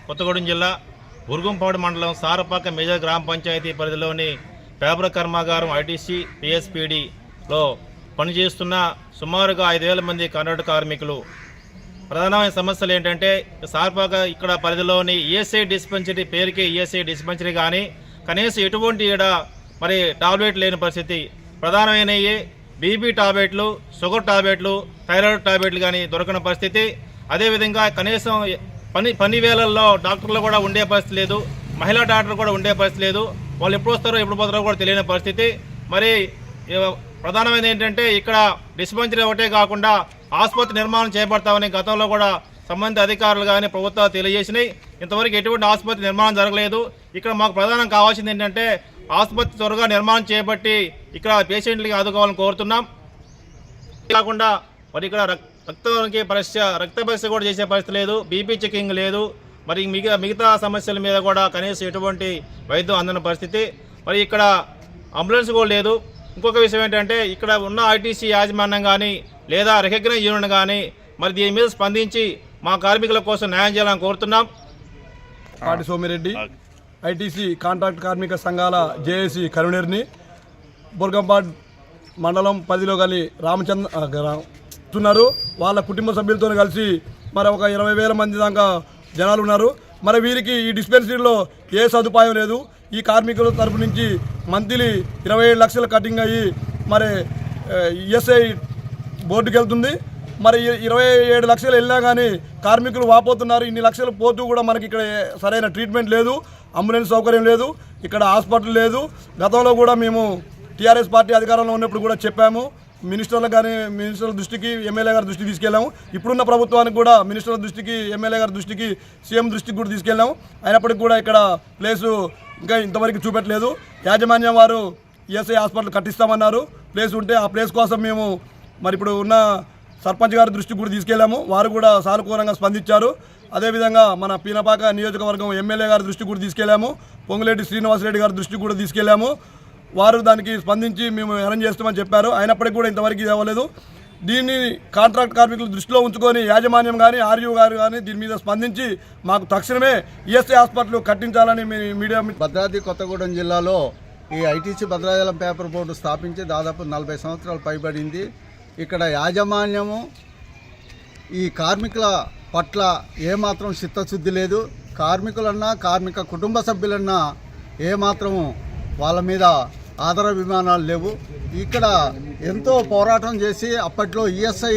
కొత్తగూడెం జిల్లా బురుగుంపాడు మండలం సారపాక మేజర్ గ్రామ పంచాయతీ పరిధిలోని పేపర్ కర్మాగారం ఐటీసీ పిఎస్పిడిలో పనిచేస్తున్న సుమారుగా 5,000 మంది కాంట్రాక్ట్ కార్మికులు. ప్రధానమైన సమస్యలు ఏంటంటే సారపాక ఇక్కడ పరిధిలోని ఈఎస్ఐ డిస్పెన్సరీ పేరుకి ఈఎస్ఐ డిస్పెన్సరీ కానీ కనీసం ఎటువంటి మరి టాబ్లెట్ లేని పరిస్థితి. ప్రధానమైనవి బీపీ టాబ్లెట్లు, షుగర్ టాబ్లెట్లు, థైరాయిడ్ టాబ్లెట్లు కానీ దొరకని పరిస్థితి. అదేవిధంగా కనీసం పని వేళల్లో డాక్టర్లు కూడా ఉండే పరిస్థితి లేదు, మహిళా డాక్టర్ కూడా ఉండే పరిస్థితి లేదు. వాళ్ళు ఎప్పుడు వస్తారో ఎప్పుడు పోతారో కూడా తెలియని పరిస్థితి. మరి ప్రధానమైనది ఏంటంటే ఇక్కడ డిస్పెన్సరీ ఒకటే కాకుండా ఆసుపత్రి నిర్మాణం చేపడతామని గతంలో కూడా సంబంధిత అధికారులు కానీ ప్రభుత్వాలు తెలియజేసినాయి. ఇంతవరకు ఎటువంటి ఆసుపత్రి నిర్మాణం జరగలేదు. ఇక్కడ మాకు ప్రధానం కావాల్సింది ఏంటంటే ఆసుపత్రి త్వరగా నిర్మాణం చేపట్టి ఇక్కడ పేషెంట్లకి ఆదుకోవాలని కోరుతున్నాం. కాకుండా మరి ఇక్కడ రక్త పరీక్ష కూడా చేసే పరిస్థితి లేదు, బీపీ చెకింగ్ లేదు. మరి మిగతా సమస్యల మీద కూడా కనీసం ఎటువంటి వైద్యం అందని పరిస్థితి. మరి ఇక్కడ అంబులెన్స్ కూడా లేదు. ఇంకొక విషయం ఏంటంటే ఇక్కడ ఉన్న ఐటీసీ యాజమాన్యం కానీ లేదా రికగ్నైజ్ యూనియన్ కానీ మరి దీని మీద స్పందించి మా కార్మికుల కోసం న్యాయం చేయాలని కోరుతున్నాం. పాటి సోమిరెడ్డి, ఐటీసీ కాంట్రాక్ట్ కార్మిక సంఘాల జేఏసీ కన్వీనర్ని. బుర్గంపాడ్ మండలం 10లో గలి రామచంద్ర వాళ్ళ కుటుంబ సభ్యులతో కలిసి మరి ఒక 20,000 మంది దాకా జనాలు ఉన్నారు. మరి వీరికి ఈ డిస్పెన్సరీలో ఏ సదుపాయం లేదు. ఈ కార్మికుల తరపు నుంచి మంత్లీ 27 లక్షలు కటింగ్ అయ్యి మరి ఈఎస్ఐ బోర్డుకి వెళ్తుంది. మరి 27 లక్షలు వెళ్ళినా కానీ కార్మికులు వాపోతున్నారు. ఇన్ని లక్షలు పోతూ కూడా మనకి ఇక్కడ సరైన ట్రీట్మెంట్ లేదు, అంబులెన్స్ సౌకర్యం లేదు, ఇక్కడ హాస్పిటల్ లేదు. గతంలో కూడా మేము టీఆర్ఎస్ పార్టీ అధికారంలో ఉన్నప్పుడు కూడా చెప్పాము. మినిస్టర్లకు కానీ మినిస్టర్ల దృష్టికి, ఎమ్మెల్యే గారి దృష్టికి తీసుకెళ్ళాము. ఇప్పుడున్న ప్రభుత్వానికి కూడా మినిస్టర్ల దృష్టికి, ఎమ్మెల్యే గారి దృష్టికి, సీఎం దృష్టికి కూడా తీసుకెళ్ళాము. అయినప్పటికీ కూడా ఇక్కడ ప్లేసు ఇంకా ఇంతవరకు చూపెట్టలేదు. యాజమాన్యం వారు ఈఎస్ఐ హాస్పిటల్ కట్టిస్తామన్నారు. ప్లేస్ ఉంటే ఆ ప్లేస్ కోసం మేము మరి ఇప్పుడు ఉన్న సర్పంచ్ గారి దృష్టికి కూడా తీసుకెళ్ళాము. వారు కూడా సానుకూలంగా స్పందించారు. అదేవిధంగా మన పీనపాక నియోజకవర్గం ఎమ్మెల్యే గారి దృష్టికి కూడా తీసుకెళ్ళాము. పొంగులేటి శ్రీనివాసరెడ్డి గారి దృష్టికి కూడా తీసుకెళ్ళాము. వారు దానికి స్పందించి మేము అరేంజ్ చేస్తామని చెప్పారు. అయినప్పటికీ కూడా ఇంతవరకు ఇది అవ్వలేదు. దీన్ని కాంట్రాక్ట్ కార్మికులు దృష్టిలో ఉంచుకొని యాజమాన్యం కానీ ఆర్యూ గారు కానీ దీని మీద స్పందించి మాకు తక్షణమే ఈఎస్ఐ హాస్పిటల్ కట్టించాలని మీడియా. భద్రాద్రి కొత్తగూడెం జిల్లాలో ఈ ఐటీసీ భద్రాచలం పేపర్ బోర్డు స్థాపించి దాదాపు 40 సంవత్సరాలు పైబడింది. ఇక్కడ యాజమాన్యము ఈ కార్మికుల పట్ల ఏమాత్రం చిత్తశుద్ధి లేదు. కార్మికులన్నా కార్మిక కుటుంబ సభ్యులన్నా ఏమాత్రము వాళ్ళ మీద ఆదరాభిమానాలు లేవు. ఇక్కడ ఎంతో పోరాటం చేసి అప్పట్లో ఈఎస్ఐ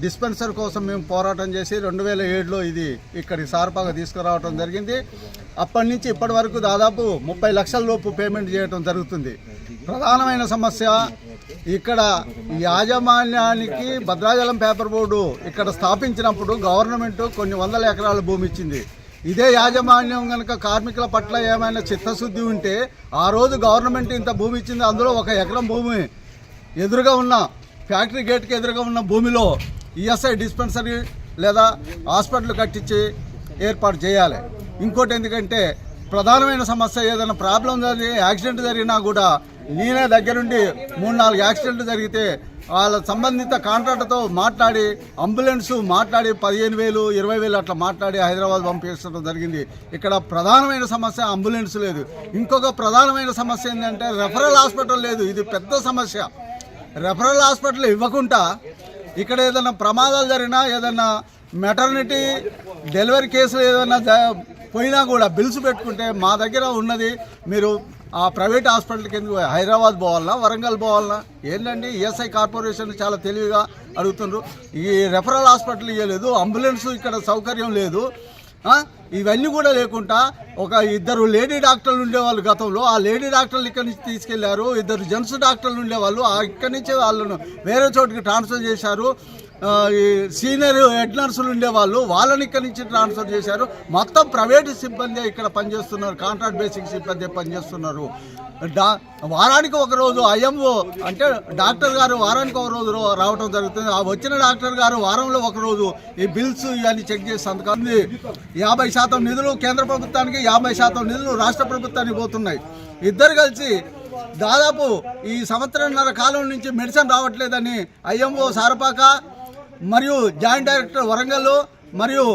డిస్పెన్సర్ కోసం మేము పోరాటం చేసి 2007లో ఇది ఇక్కడికి సారపాక తీసుకురావడం జరిగింది. అప్పటి నుంచి ఇప్పటి వరకు దాదాపు 30 లక్షల లోపు పేమెంట్ చేయడం జరుగుతుంది. ప్రధానమైన సమస్య ఇక్కడ యాజమాన్యానికి భద్రాచలం పేపర్ బోర్డు ఇక్కడ స్థాపించినప్పుడు గవర్నమెంట్ కొన్ని వందల ఎకరాల భూమి ఇచ్చింది. ఇదే యాజమాన్యం కనుక కార్మికుల పట్ల ఏమైనా చిత్తశుద్ధి ఉంటే ఆ రోజు గవర్నమెంట్ ఇంత భూమి ఇచ్చింది. అందులో 1 ఎకరం భూమి ఎదురుగా ఉన్న ఫ్యాక్టరీ గేట్కి ఎదురుగా ఉన్న భూమిలో ఈఎస్ఐ డిస్పెన్సరీ లేదా హాస్పిటల్ కట్టించి ఏర్పాటు చేయాలి. ఇంకోటి ఎందుకంటే ప్రధానమైన సమస్య ఏదైనా ప్రాబ్లం జరిగి యాక్సిడెంట్ జరిగినా కూడా నేనే దగ్గరుండి 3-4 యాక్సిడెంట్లు జరిగితే వాళ్ళ సంబంధిత కాంట్రాక్టర్తో మాట్లాడి అంబులెన్స్ మాట్లాడి 15,000 20,000 అట్లా మాట్లాడి హైదరాబాద్ పంపించడం జరిగింది. ఇక్కడ ప్రధానమైన సమస్య అంబులెన్స్ లేదు. ఇంకొక ప్రధానమైన సమస్య ఏంటంటే రెఫరల్ హాస్పిటల్ లేదు. ఇది పెద్ద సమస్య. రెఫరల్ హాస్పిటల్ ఇవ్వకుండా ఇక్కడ ఏదైనా ప్రమాదాలు జరిగినా ఏదైనా మెటర్నిటీ డెలివరీ కేసులు ఏదైనా పోయినా కూడా బిల్స్ పెట్టుకుంటే మా దగ్గర ఉన్నది మీరు ఆ ప్రైవేట్ హాస్పిటల్కి ఎందుకు హైదరాబాద్ పోవాలన్నా వరంగల్ పోవాలన్నా ఏంటండి? ఈఎస్ఐ కార్పొరేషన్ చాలా తెలివిగా అడుగుతున్నారు. ఈ రెఫరల్ హాస్పిటల్ ఇవ్వలేదు, అంబులెన్స్ ఇక్కడ సౌకర్యం లేదు. ఇవన్నీ కూడా లేకుండా ఒక 2 లేడీ డాక్టర్లు ఉండేవాళ్ళు గతంలో. ఆ లేడీ డాక్టర్లు ఇక్కడి నుంచి తీసుకెళ్లారు. 2 జెంట్స్ డాక్టర్లు ఉండేవాళ్ళు. ఇక్కడి నుంచి వాళ్ళను వేరే చోటికి ట్రాన్స్ఫర్ చేశారు. ఈ సీనియర్ హెడ్ నర్సులు ఉండేవాళ్ళు, వాళ్ళని ఇక్కడి నుంచి ట్రాన్స్ఫర్ చేశారు. మొత్తం ప్రైవేటు సిబ్బంది ఇక్కడ పనిచేస్తున్నారు, కాంట్రాక్ట్ బేసిక్ సిబ్బంది పనిచేస్తున్నారు. వారానికి ఒక రోజు ఐఎంఓ అంటే డాక్టర్ గారు వారానికి ఒక రోజు రావడం జరుగుతుంది. ఆ వచ్చిన డాక్టర్ గారు వారంలో ఒక రోజు ఈ బిల్స్ ఇవన్నీ చెక్ చేసి సంతకం. 50% నిధులు కేంద్ర ప్రభుత్వానికి, 50% నిధులు రాష్ట్ర ప్రభుత్వానికి పోతున్నాయి. ఇద్దరు కలిసి దాదాపు ఈ 1.5 కాలం నుంచి మెడిసిన్ రావట్లేదని ఐఎంఓ సారపాక మరియు జాయింట్ డైరెక్టర్ వరంగల్ మరియు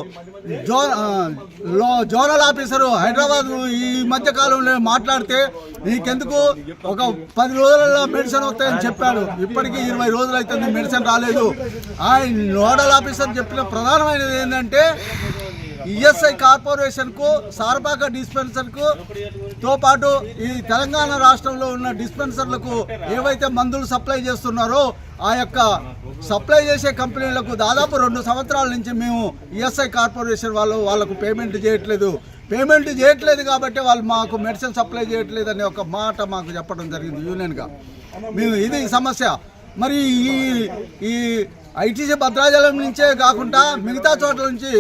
జోనల్ ఆఫీసరు హైదరాబాద్ ఈ మధ్య కాలంలో మాట్లాడితే నీకెందుకు ఒక 10 రోజులలో మెడిసిన్ వస్తాయని చెప్పాడు. ఇప్పటికీ 20 రోజులు అవుతుంది మెడిసిన్ రాలేదు. ఆయన నోడల్ ఆఫీసర్ చెప్పిన ప్రధానమైనది ఏంటంటే ఈఎస్ఐ కార్పొరేషన్కు సారపాక డిస్పెన్సర్కు తో పాటు ఈ తెలంగాణ రాష్ట్రంలో ఉన్న డిస్పెన్సర్లకు ఏవైతే మందులు సప్లై చేస్తున్నారో ఆ యొక్క సప్లై చేసే కంపెనీలకు దాదాపు 2 సంవత్సరాల నుంచి మేము ఈఎస్ఐ కార్పొరేషన్ వాళ్ళకు పేమెంట్ చేయట్లేదు కాబట్టి వాళ్ళు మాకు మెడిసిన్ సప్లై చేయట్లేదు అనే ఒక మాట మాకు చెప్పడం జరిగింది యూనియన్గా. మేము ఇది సమస్య. మరి ఈ ఐటీసీ భద్రాచలం నుంచే కాకుండా మిగతా చోట్ల నుంచి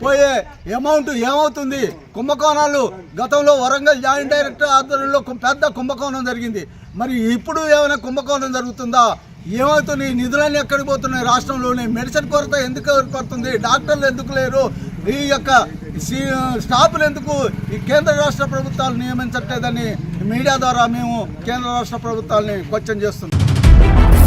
పోయే అమౌంట్ ఏమవుతుంది? కుంభకోణాలు గతంలో వరంగల్ జాయింట్ డైరెక్టర్ ఆధ్వర్యంలో పెద్ద కుంభకోణం జరిగింది. మరి ఇప్పుడు ఏమైనా కుంభకోణం జరుగుతుందా? ఏమవుతుంది? నిధులన్నీ ఎక్కడికి పోతున్నాయి? రాష్ట్రంలోనే మెడిసిన్ కొరత ఎందుకు ఏర్పడుతుంది? డాక్టర్లు ఎందుకు లేరు? ఈ యొక్క స్టాఫ్లు ఎందుకు ఈ కేంద్ర రాష్ట్ర ప్రభుత్వాలు నియమించట్లేదని మీడియా ద్వారా మేము కేంద్ర రాష్ట్ర ప్రభుత్వాలని క్వశ్చన్ చేస్తున్నాం.